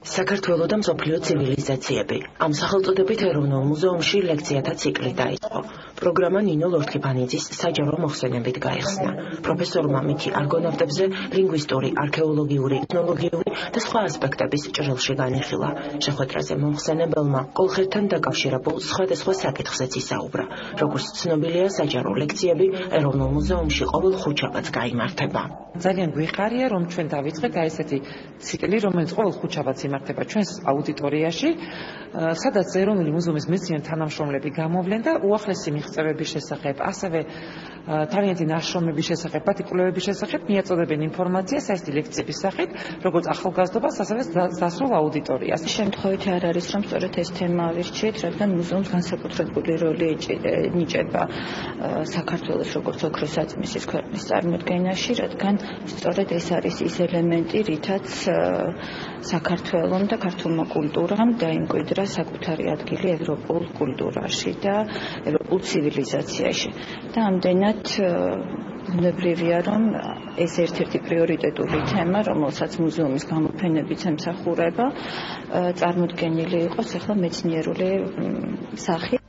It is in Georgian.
საქართველო და მსოფლიო ცივილიზაციები. ამ სახელწოდებით ეროვნულ მუზეუმში ლექციათა ციკლი დაიწყო. პროგრამა ნინო ლორთქიფანიძის საჯარო მოხსენებით გაიხსნა. პროფესორმა მითი არგონავტებზე ლინგვისტური, არქეოლოგიური, ეთნოლოგიური და სხვა ასპექტების ჭრილში განიხილა. შეხვედრაზე მომხსენებელმა კოლხეთთან დაკავშირებულ სხვადასხვა საკითხზეც ისაუბრა. როგორც ცნობილია, საჯარო ლექციები ეროვნულ მუზეუმში ყოველ ხუთშაბათს გაიმართება. ძალიან გვიხარია, რომ ჩვენ დავიწყეთ ესეთი ციკლი, რომელიც ყოველ ხუთშაბათს იმართება ჩვენს აუდიტორიაში, სადაც ეროვნული მუზეუმის მეცნიერ თანამშრომლები გამოვლენ და უახლესი მიღწევების შესახებ, ასევე თავიანთი ნაშრომების შესახებ, პარტიკულირების შესახებ მიაწოდებენ ინფორმაციას საერთო ლექციების სახით, როგორც ახალგაზრდობას, ასევე დასრულ აუდიტორიას. შემთხვევით არ არის, რომ სწორედ ეს თემა ავირჩიეთ, რადგან მუზეუმს განსაკუთრებული როლი ნიჭება საქართველოს როგორც ოქროს აწმისის ქვეყნის წარმოდგენაში, რადგან სწორედ ეს არის ის ელემენტი, რითაც საქართველომ და ქართულმა კულტურამ დაიმკვიდრა საკუთარი ადგილი ევროპულ კულტურაში და ევროპულ ცივილიზაციაში. და ამდენად ბუნებრივია, რომ ეს ერთ-ერთი პრიორიტეტული თემა, რომელსაც მუზეუმის გამოფენებიც ემსახურება, წარმოდგენილი იყოს ახლა მეცნიერული სახით.